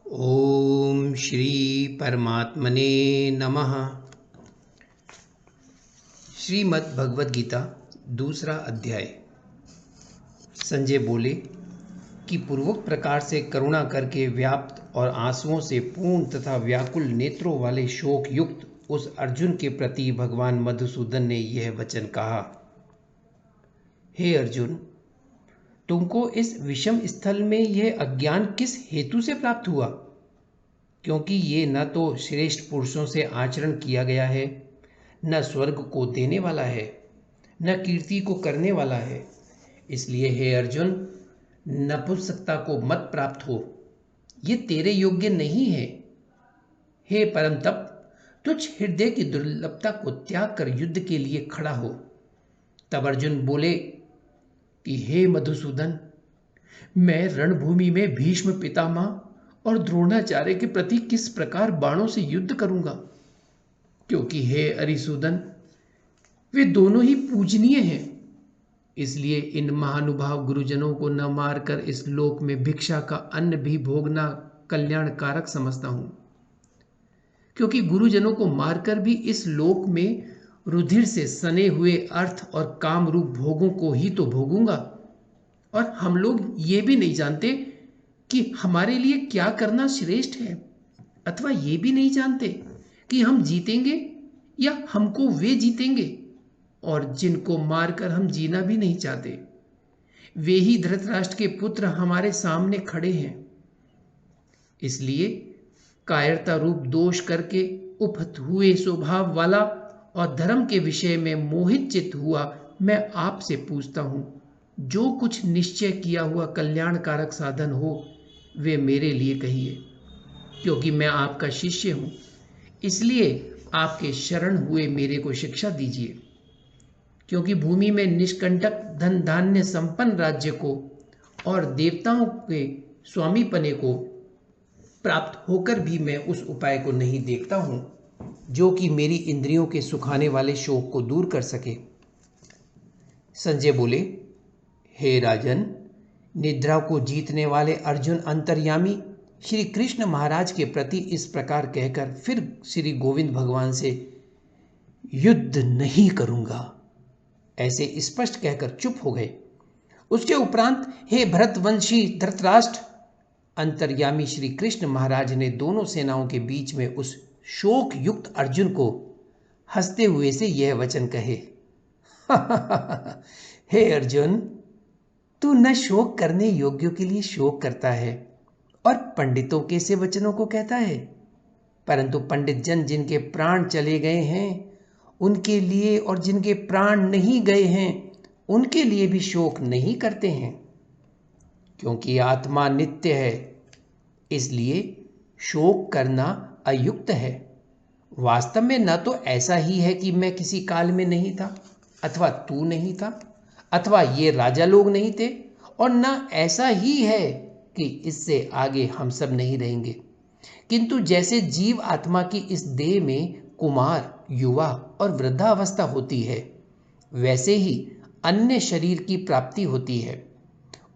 ओम श्री परमात्मने नमः। श्रीमद् भगवद गीता दूसरा अध्याय। संजय बोले कि पूर्वोक्त प्रकार से करुणा करके व्याप्त और आंसुओं से पूर्ण तथा व्याकुल नेत्रों वाले शोक युक्त उस अर्जुन के प्रति भगवान मधुसूदन ने यह वचन कहा। हे अर्जुन, तुमको इस विषम स्थल में यह अज्ञान किस हेतु से प्राप्त हुआ? क्योंकि ये न तो श्रेष्ठ पुरुषों से आचरण किया गया है, न स्वर्ग को देने वाला है, न कीर्ति को करने वाला है। इसलिए हे अर्जुन, नपुंसकता को मत प्राप्त हो, ये तेरे योग्य नहीं है। हे परम तप, तुझ हृदय की दुर्लभता को त्याग कर युद्ध के लिए खड़ा हो। तब अर्जुन बोले कि हे मधुसूदन, मैं रणभूमि में भीष्म पितामह और द्रोणाचार्य के प्रति किस प्रकार बाणों से युद्ध करूंगा? क्योंकि हे अरिसूदन, वे दोनों ही पूजनीय हैं। इसलिए इन महानुभाव गुरुजनों को न मारकर इस लोक में भिक्षा का अन्न भी भोगना कल्याणकारक समझता हूं। क्योंकि गुरुजनों को मारकर भी इस लोक में रुधिर से सने हुए अर्थ और काम रूप भोगों को ही तो भोगूंगा। और हम लोग ये भी नहीं जानते कि हमारे लिए क्या करना श्रेष्ठ है, अथवा ये भी नहीं जानते कि हम जीतेंगे या हमको वे जीतेंगे। और जिनको मारकर हम जीना भी नहीं चाहते, वे ही धृतराष्ट्र के पुत्र हमारे सामने खड़े हैं। इसलिए कायरता रूप दोष करके उपहत हुए स्वभाव वाला और धर्म के विषय में मोहित चित्त हुआ मैं आपसे पूछता हूं, जो कुछ निश्चय किया हुआ कल्याणकारक साधन हो वे मेरे लिए कहिए। क्योंकि मैं आपका शिष्य हूं, इसलिए आपके शरण हुए मेरे को शिक्षा दीजिए। क्योंकि भूमि में निष्कंटक धन धान्य संपन्न राज्य को और देवताओं के स्वामीपने को प्राप्त होकर भी मैं उस उपाय को नहीं देखता हूं जो कि मेरी इंद्रियों के सुखाने वाले शोक को दूर कर सके। संजय बोले, हे राजन, निद्रा को जीतने वाले अर्जुन अंतर्यामी श्री कृष्ण महाराज के प्रति इस प्रकार कहकर फिर श्री गोविंद भगवान से युद्ध नहीं करूंगा ऐसे स्पष्ट कहकर चुप हो गए। उसके उपरांत हे भरतवंशी धृतराष्ट्र, अंतर्यामी श्री कृष्ण महाराज ने दोनों सेनाओं के बीच में उस शोक युक्त अर्जुन को हंसते हुए से यह वचन कहे। हे अर्जुन, तू न शोक करने योग्यों के लिए शोक करता है और पंडितों के से वचनों को कहता है, परंतु पंडित जन जिनके प्राण चले गए हैं उनके लिए और जिनके प्राण नहीं गए हैं उनके लिए भी शोक नहीं करते हैं। क्योंकि आत्मा नित्य है, इसलिए शोक करना अयुक्त है। वास्तव में न तो ऐसा ही है कि मैं किसी काल में नहीं था, अथवा तू नहीं था, अथवा ये राजा लोग नहीं थे, और न ऐसा ही है कि इससे आगे हम सब नहीं रहेंगे। किंतु जैसे जीव आत्मा की इस देह में कुमार, युवा और वृद्धावस्था होती है, वैसे ही अन्य शरीर की प्राप्ति होती है।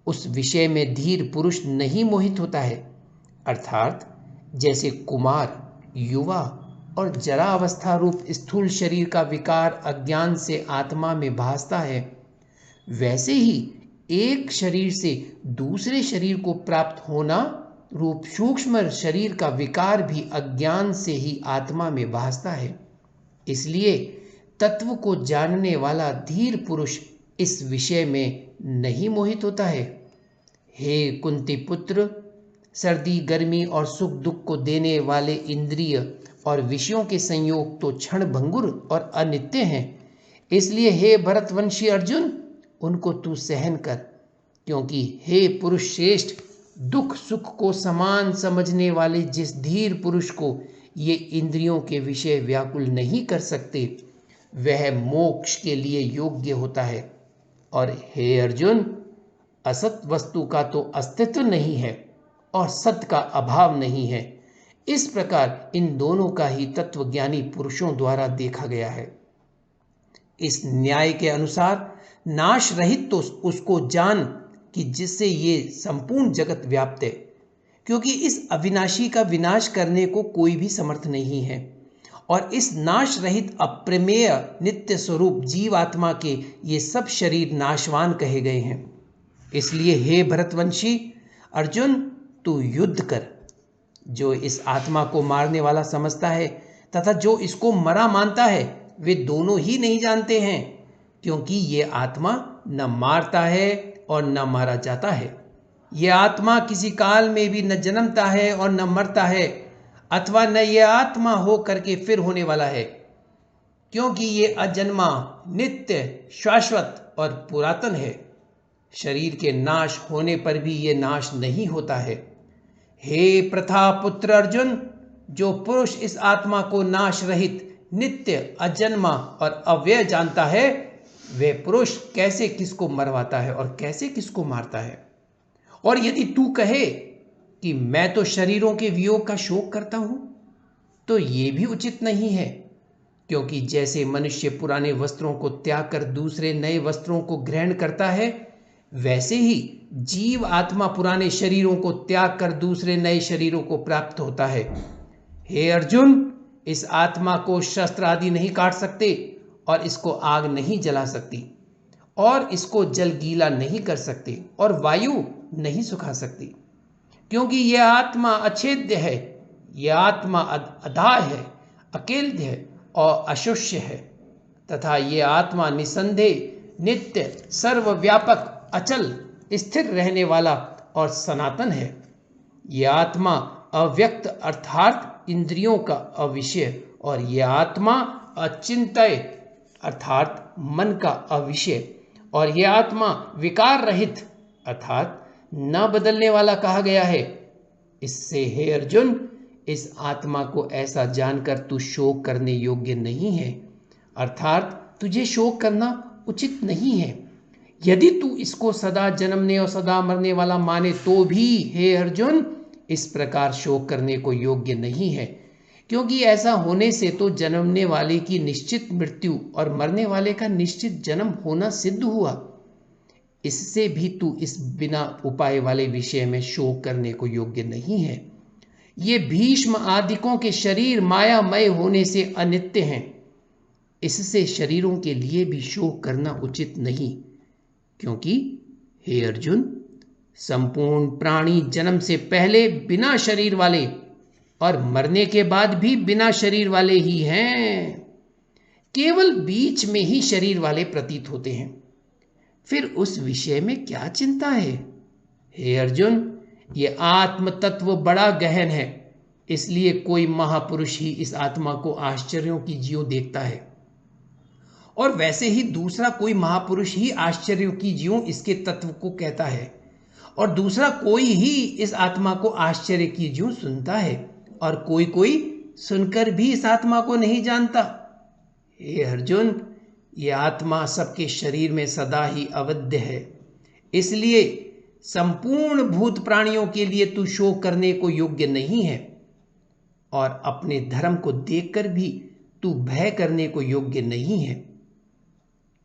उस विषय में धीर पुरुष नहीं मोहित होता है। अर्थात जैसे कुमार, युवा और जरा अवस्था रूप स्थूल शरीर का विकार अज्ञान से आत्मा में भासता है, वैसे ही एक शरीर से दूसरे शरीर को प्राप्त होना रूप सूक्ष्म शरीर का विकार भी अज्ञान से ही आत्मा में भासता है। इसलिए तत्व को जानने वाला धीर पुरुष इस विषय में नहीं मोहित होता है। हे कुंती पुत्र, सर्दी गर्मी और सुख दुख को देने वाले इंद्रिय और विषयों के संयोग तो क्षण भंगुर और अनित्य हैं। इसलिए हे भरतवंशी अर्जुन, उनको तू सहन कर। क्योंकि हे पुरुष श्रेष्ठ, दुख सुख को समान समझने वाले जिस धीर पुरुष को ये इंद्रियों के विषय व्याकुल नहीं कर सकते, वह मोक्ष के लिए योग्य होता है। और हे अर्जुन, असत वस्तु का तो अस्तित्व नहीं है और सत्य का अभाव नहीं है। इस प्रकार इन दोनों का ही तत्वज्ञानी पुरुषों द्वारा देखा गया है। इस न्याय के अनुसार नाश रहित तो उसको जान कि जिससे ये संपूर्ण जगत व्याप्त है। क्योंकि इस अविनाशी का विनाश करने को कोई भी समर्थ नहीं है। और इस नाश रहित अप्रमेय नित्य स्वरूप जीव आत्मा के ये सब शरीर नाशवान कहे गए हैं। इसलिए हे भरतवंशी अर्जुन, तू युद्ध कर। जो इस आत्मा को मारने वाला समझता है तथा जो इसको मरा मानता है, वे दोनों ही नहीं जानते हैं, क्योंकि ये आत्मा न मारता है और न मारा जाता है। ये आत्मा किसी काल में भी न जन्मता है और न मरता है, अथवा न ये आत्मा हो करके फिर होने वाला है, क्योंकि ये अजन्मा, नित्य, शाश्वत और पुरातन है। शरीर के नाश होने पर भी ये नाश नहीं होता है। हे प्रथा पुत्र अर्जुन, जो पुरुष इस आत्मा को नाश रहित, नित्य, अजन्मा और अव्यय जानता है, वे पुरुष कैसे किसको मरवाता है और कैसे किसको मारता है। और यदि तू कहे कि मैं तो शरीरों के वियोग का शोक करता हूं, तो ये भी उचित नहीं है, क्योंकि जैसे मनुष्य पुराने वस्त्रों को त्याग कर दूसरे नए वस्त्रों को ग्रहण करता है, वैसे ही जीव आत्मा पुराने शरीरों को त्याग कर दूसरे नए शरीरों को प्राप्त होता है। हे अर्जुन, इस आत्मा को शस्त्र आदि नहीं काट सकते और इसको आग नहीं जला सकती और इसको जल गीला नहीं कर सकते और वायु नहीं सुखा सकती, क्योंकि यह आत्मा अछेद्य है। यह आत्मा अधाय है, अकेल्य है और अशुष्य है, तथा यह आत्मा निसंदेह, नित्य, सर्वव्यापक, अचल, स्थिर रहने वाला और सनातन है। यह आत्मा अव्यक्त अर्थात इंद्रियों का अविषय, और यह आत्मा अचिंत्य अर्थात मन का अविषय, और यह आत्मा विकार रहित अर्थात न बदलने वाला कहा गया है। इससे हे अर्जुन, इस आत्मा को ऐसा जानकर तू शोक करने योग्य नहीं है, अर्थात तुझे शोक करना उचित नहीं है। यदि तू इसको सदा जन्मने और सदा मरने वाला माने तो भी हे अर्जुन, इस प्रकार शोक करने को योग्य नहीं है, क्योंकि ऐसा होने से तो जन्मने वाले की निश्चित मृत्यु और मरने वाले का निश्चित जन्म होना सिद्ध हुआ। इससे भी तू इस बिना उपाय वाले विषय में शोक करने को योग्य नहीं है। ये भीष्म आदिकों के शरीर मायामय होने से अनित्य हैं। इससे शरीरों के लिए भी शोक करना उचित नहीं, क्योंकि हे अर्जुन, संपूर्ण प्राणी जन्म से पहले बिना शरीर वाले और मरने के बाद भी बिना शरीर वाले ही हैं। केवल बीच में ही शरीर वाले प्रतीत होते हैं। फिर उस विषय में क्या चिंता है? हे अर्जुन, ये आत्म तत्व बड़ा गहन है, इसलिए कोई महापुरुष ही इस आत्मा को आश्चर्यों की ज्यों देखता है, और वैसे ही दूसरा कोई महापुरुष ही आश्चर्यों की ज्यों इसके तत्व को कहता है, और दूसरा कोई ही इस आत्मा को आश्चर्य की ज्यों सुनता है, और कोई कोई सुनकर भी इस आत्मा को नहीं जानता। हे अर्जुन, यह आत्मा सबके शरीर में सदा ही अवध्य है, इसलिए संपूर्ण भूत प्राणियों के लिए तू शोक करने को योग्य नहीं है, और अपने धर्म को देखकर भी तू भय करने को योग्य नहीं है,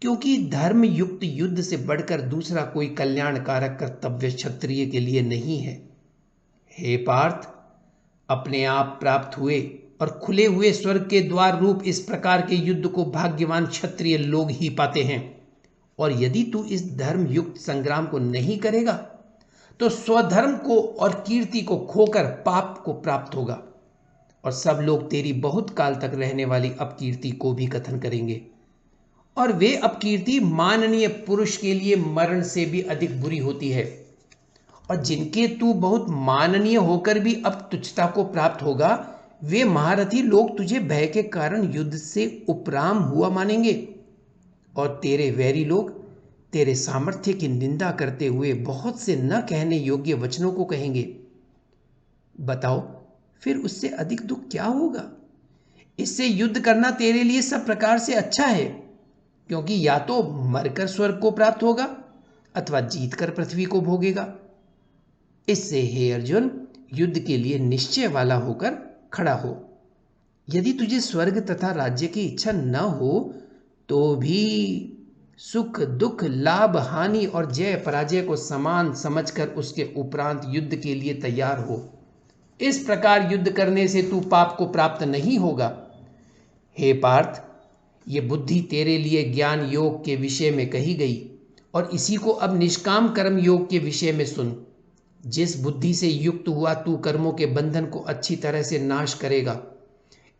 क्योंकि धर्म युक्त युद्ध से बढ़कर दूसरा कोई कल्याणकारक कर्तव्य क्षत्रिय के लिए नहीं है। हे पार्थ, अपने आप प्राप्त हुए और खुले हुए स्वर्ग के द्वार रूप इस प्रकार के युद्ध को भाग्यवान क्षत्रिय लोग ही पाते हैं, और यदि तू इस धर्म युक्त संग्राम को नहीं करेगा तो स्वधर्म को और कीर्ति को खोकर पाप को प्राप्त होगा, और सब लोग तेरी बहुत काल तक रहने वाली अपकीर्ति को भी कथन करेंगे, और वे अपकीर्ति माननीय पुरुष के लिए मरण से भी अधिक बुरी होती है, और जिनके तू बहुत माननीय होकर भी अब तुच्छता को प्राप्त होगा, वे महारथी लोग तुझे भय के कारण युद्ध से उपराम हुआ मानेंगे, और तेरे वैरी लोग तेरे सामर्थ्य की निंदा करते हुए बहुत से न कहने योग्य वचनों को कहेंगे। बताओ, फिर उससे अधिक दुख क्या होगा? इससे युद्ध करना तेरे लिए सब प्रकार से अच्छा है, क्योंकि या तो मरकर स्वर्ग को प्राप्त होगा अथवा जीतकर पृथ्वी को भोगेगा। इससे हे अर्जुन, युद्ध के लिए निश्चय वाला होकर खड़ा हो। यदि तुझे स्वर्ग तथा राज्य की इच्छा न हो तो भी सुख दुख, लाभ हानि और जय पराजय को समान समझकर उसके उपरांत युद्ध के लिए तैयार हो। इस प्रकार युद्ध करने से तू पाप को प्राप्त नहीं होगा। हे पार्थ, ये बुद्धि तेरे लिए ज्ञान योग के विषय में कही गई और इसी को अब निष्काम कर्म योग के विषय में सुन। जिस बुद्धि से युक्त हुआ तू कर्मों के बंधन को अच्छी तरह से नाश करेगा।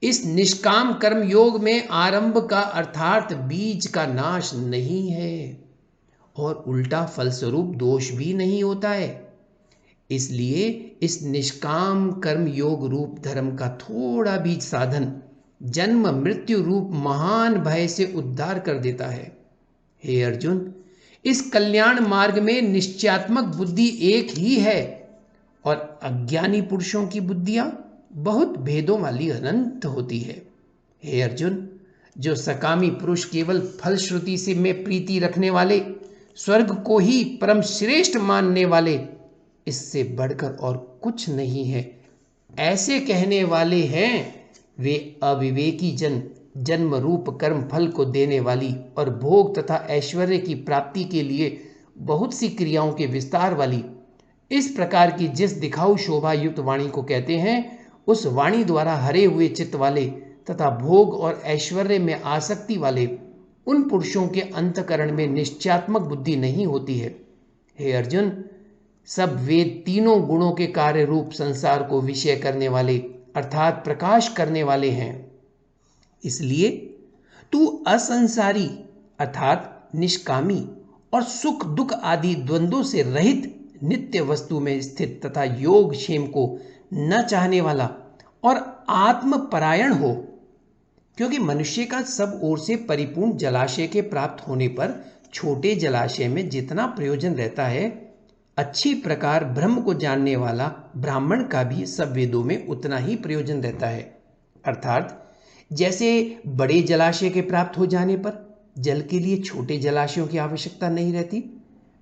इस निष्काम कर्म योग में आरंभ का अर्थात बीज का नाश नहीं है और उल्टा फलस्वरूप दोष भी नहीं होता है। इसलिए इस निष्काम कर्म योग रूप धर्म का थोड़ा भी साधन जन्म मृत्यु रूप महान भय से उद्धार कर देता है। हे अर्जुन, इस कल्याण मार्ग में निश्चयात्मक बुद्धि एक ही है और अज्ञानी पुरुषों की बुद्धियां बहुत भेदों वाली अनंत होती है। हे अर्जुन, जो सकामी पुरुष केवल फलश्रुति से में प्रीति रखने वाले, स्वर्ग को ही परम श्रेष्ठ मानने वाले, इससे बढ़कर और कुछ नहीं है, ऐसे कहने वाले हैं, वे अविवेकी जन जन्म रूप कर्म फल को देने वाली और भोग तथा ऐश्वर्य की प्राप्ति के लिए बहुत सी क्रियाओं के विस्तार वाली इस प्रकार की जिस दिखाऊ शोभा युक्त वाणी को कहते हैं, उस वाणी द्वारा हरे हुए चित्त वाले तथा भोग और ऐश्वर्य में आसक्ति वाले उन पुरुषों के अंतकरण में निश्चयात्मक बुद्धि नहीं होती है। हे अर्जुन, सब वेद तीनों गुणों के कार्य रूप संसार को विषय करने वाले अर्थात प्रकाश करने वाले हैं। इसलिए तू असंसारी अर्थात निष्कामी और सुख दुख आदि द्वंद्वों से रहित नित्य वस्तु में स्थित तथा योग क्षेम को न चाहने वाला और आत्मपरायण हो। क्योंकि मनुष्य का सब ओर से परिपूर्ण जलाशय के प्राप्त होने पर छोटे जलाशय में जितना प्रयोजन रहता है, अच्छी प्रकार ब्रह्म को जानने वाला ब्राह्मण का भी सब वेदों में उतना ही प्रयोजन रहता है। अर्थात जैसे बड़े जलाशय के प्राप्त हो जाने पर जल के लिए छोटे जलाशयों की आवश्यकता नहीं रहती,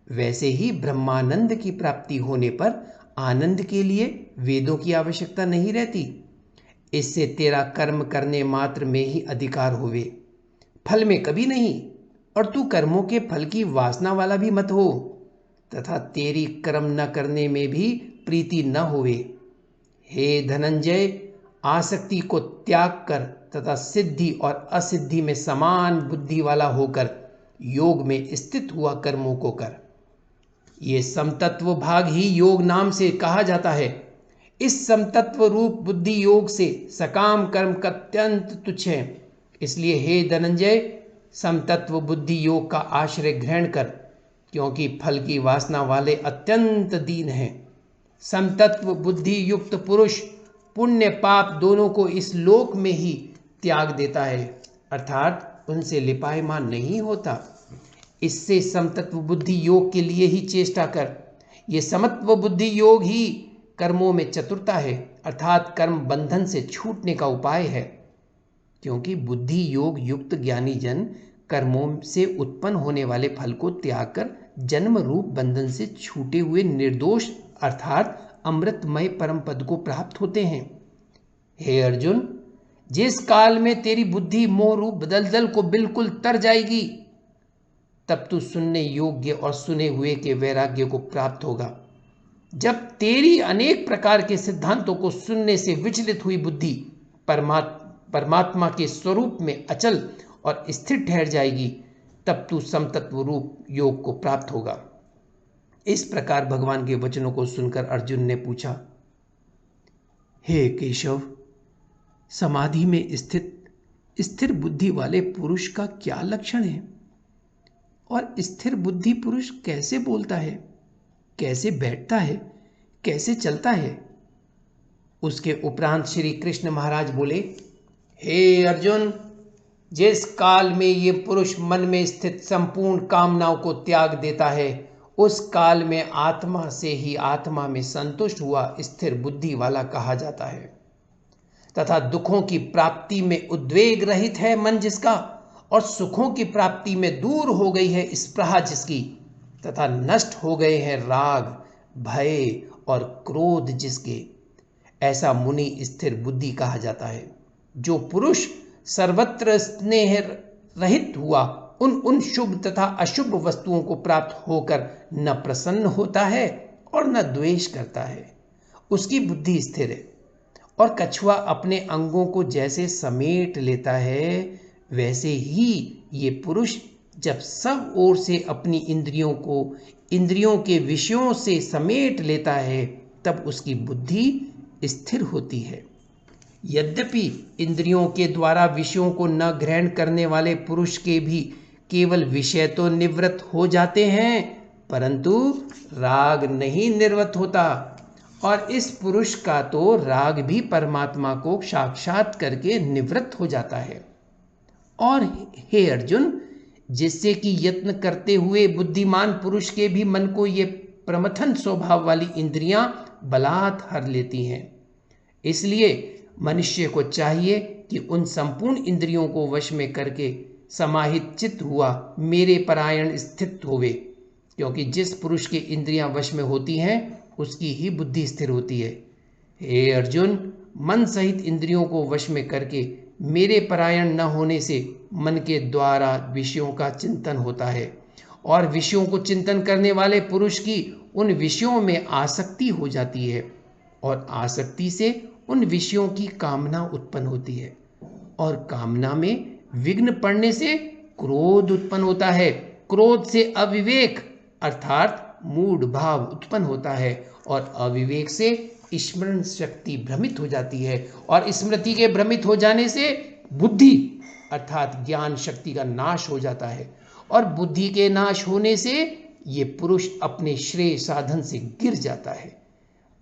वैसे ही ब्रह्मानंद की प्राप्ति होने पर आनंद के लिए वेदों की आवश्यकता नहीं रहती। इससे तेरा कर्म करने मात्र में ही अधिकार होवे, फल में कभी नहीं, और तू कर्मों के फल की वासना वाला भी मत हो तथा तेरी कर्म न करने में भी प्रीति न होवे। हे धनंजय, आसक्ति को त्याग कर तथा सिद्धि और असिद्धि में समान बुद्धि वाला होकर योग में स्थित हुआ कर्मों को कर। ये समतत्व भाग ही योग नाम से कहा जाता है। इस समतत्व रूप बुद्धि योग से सकाम कर्म का अत्यंत तुच्छ है। इसलिए हे धनंजय, समतत्व बुद्धि योग का आश्रय ग्रहण कर, क्योंकि फल की वासना वाले अत्यंत दीन हैं। समतत्व बुद्धि युक्त पुरुष पुण्य पाप दोनों को इस लोक में ही त्याग देता है, अर्थात उनसे लिपायमान नहीं होता। इससे समतत्व बुद्धि योग के लिए ही चेष्टा कर। ये समत्व बुद्धि योग ही कर्मों में चतुरता है, अर्थात कर्म बंधन से छूटने का उपाय है। क्योंकि बुद्धि योग युक्त ज्ञानी जन कर्मों से उत्पन्न होने वाले फल को त्याग कर जन्म रूप बंधन से छूटे हुए निर्दोष अर्थात अमृतमय परम पद को प्राप्त होते हैं। हे अर्जुन, जिस काल में तेरी बुद्धि मोह रूप दलदल को बिल्कुल तर जाएगी, तब तू सुनने योग्य और सुने हुए के वैराग्य को प्राप्त होगा। जब तेरी अनेक प्रकार के सिद्धांतों को सुनने से विचलित हुई बुद्धि परमात्मा के स्वरूप में अचल और स्थिर ठहर जाएगी, तब तू समतत्व रूप योग को प्राप्त होगा। इस प्रकार भगवान के वचनों को सुनकर अर्जुन ने पूछा, हे केशव, समाधि में स्थित स्थिर बुद्धि वाले पुरुष का क्या लक्षण है और स्थिर बुद्धि पुरुष कैसे बोलता है, कैसे बैठता है, कैसे चलता है? उसके उपरांत श्री कृष्ण महाराज बोले, हे अर्जुन, जिस काल में ये पुरुष मन में स्थित संपूर्ण कामनाओं को त्याग देता है, उस काल में आत्मा से ही आत्मा में संतुष्ट हुआ स्थिर बुद्धि वाला कहा जाता है। तथा दुखों की प्राप्ति में उद्वेग रहित है मन जिसका, और सुखों की प्राप्ति में दूर हो गई है स्पृहा जिसकी, तथा नष्ट हो गए हैं राग, भय और क्रोध जिसके, ऐसा मुनि स्थिर बुद्धि कहा जाता है। जो पुरुष सर्वत्र स्नेह रहित हुआ उन शुभ तथा अशुभ वस्तुओं को प्राप्त होकर न प्रसन्न होता है और न द्वेष करता है, उसकी बुद्धि स्थिर है। और कछुआ अपने अंगों को जैसे समेट लेता है, वैसे ही ये पुरुष जब सब ओर से अपनी इंद्रियों को इंद्रियों के विषयों से समेट लेता है, तब उसकी बुद्धि स्थिर होती है। यद्यपि इंद्रियों के द्वारा विषयों को न ग्रहण करने वाले पुरुष के भी केवल विषय तो निवृत्त हो जाते हैं, परंतु राग नहीं निवृत्त होता। और इस पुरुष का तो राग भी परमात्मा को साक्षात करके निवृत्त हो जाता है। और हे अर्जुन, जिससे कि यत्न करते हुए बुद्धिमान पुरुष के भी मन को ये प्रमथन स्वभाव वाली इंद्रियां बलात् हर लेती हैं। इसलिए मनुष्य को चाहिए कि उन संपूर्ण इंद्रियों को वश में करके समाहित चित्त हुआ मेरे परायण स्थित होवे, क्योंकि जिस पुरुष की इंद्रियां वश में होती हैं उसकी ही बुद्धि स्थिर होती है। हे अर्जुन, मन सहित इंद्रियों को वश में करके मेरे परायण न होने से मन के द्वारा विषयों का चिंतन होता है, और विषयों को चिंतन करने वाले पुरुष की उन विषयों में आसक्ति हो जाती है, और आसक्ति से उन विषयों की कामना उत्पन्न होती है, और कामना में विघ्न पड़ने से क्रोध उत्पन्न होता है। क्रोध से अविवेक अर्थात मूढ़ भाव उत्पन्न होता है, और अविवेक से स्मरण शक्ति भ्रमित हो जाती है, और स्मृति के भ्रमित हो जाने से बुद्धि अर्थात ज्ञान शक्ति का नाश हो जाता है, और बुद्धि के नाश होने से ये पुरुष अपने श्रेय साधन से गिर जाता है।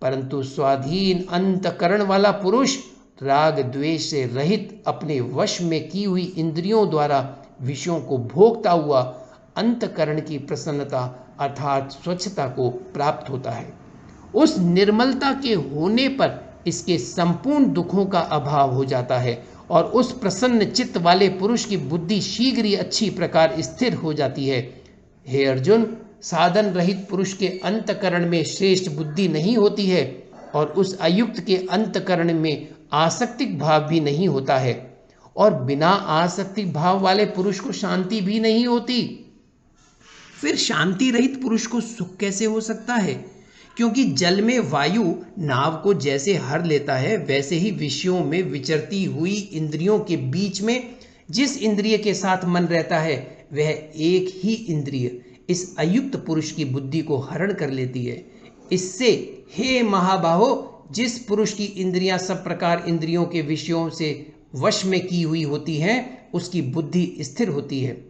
परंतु स्वाधीन अंतकरण वाला पुरुष राग द्वेष से रहित अपने वश में की हुई इंद्रियों द्वारा विषयों को भोगता हुआ अंतकरण की प्रसन्नता अर्थात स्वच्छता को प्राप्त होता है। उस निर्मलता के होने पर इसके संपूर्ण दुखों का अभाव हो जाता है, और उस प्रसन्न चित्त वाले पुरुष की बुद्धि शीघ्र ही अच्छी प्रकार स्थिर हो जाती है। हे अर्जुन, साधन रहित पुरुष के अंतकरण में श्रेष्ठ बुद्धि नहीं होती है, और उस अयुक्त के अंतकरण में आसक्तिक भाव भी नहीं होता है, और बिना आसक्तिक भाव वाले पुरुष को शांति भी नहीं होती। फिर शांति रहित पुरुष को सुख कैसे हो सकता है? क्योंकि जल में वायु नाव को जैसे हर लेता है, वैसे ही विषयों में विचरती हुई इंद्रियों के बीच में जिस इंद्रिय के साथ मन रहता है, वह एक ही इंद्रिय इस अयुक्त पुरुष की बुद्धि को हरण कर लेती है। इससे हे महाबाहो, जिस पुरुष की इंद्रियां सब प्रकार इंद्रियों के विषयों से वश में की हुई होती हैं, उसकी बुद्धि स्थिर होती है।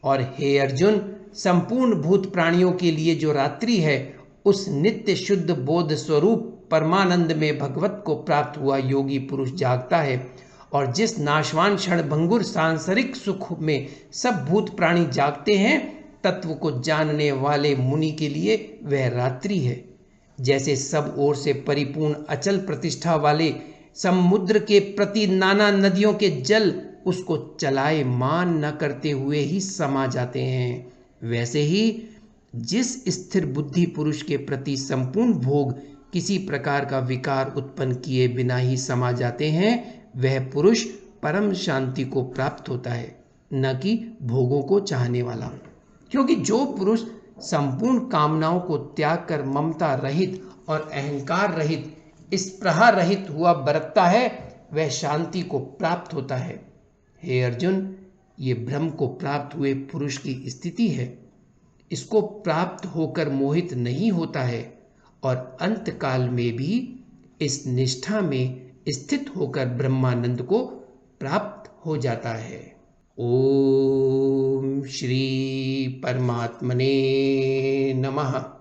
और हे अर्जुन, संपूर्ण भूत प्राणियों के लिए जो रात्रि है, उस नित्य शुद्ध बोध स्वरूप परमानंद में भगवत को प्राप्त हुआ योगी पुरुष जागता है, और जिस नाशवान क्षणभंगुर सांसारिक सुख में सब भूत प्राणी जागते हैं, तत्व को जानने वाले मुनि के लिए वह रात्रि है। जैसे सब ओर से परिपूर्ण अचल प्रतिष्ठा वाले समुद्र के प्रति नाना नदियों के जल उसको चलाए मान न करते हुए ही समा जाते हैं, वैसे ही जिस स्थिर बुद्धि पुरुष के प्रति संपूर्ण भोग किसी प्रकार का विकार उत्पन्न किए बिना ही समा जाते हैं, वह पुरुष परम शांति को प्राप्त होता है, न कि भोगों को चाहने वाला। क्योंकि जो पुरुष संपूर्ण कामनाओं को त्याग कर ममता रहित और अहंकार रहित स्पृहा रहित हुआ बरतता है, वह शांति को प्राप्त होता है। हे अर्जुन, ये ब्रह्म को प्राप्त हुए पुरुष की स्थिति है। इसको प्राप्त होकर मोहित नहीं होता है, और अंत काल में भी इस निष्ठा में स्थित होकर ब्रह्मानंद को प्राप्त हो जाता है। ओम श्री परमात्मने नमः।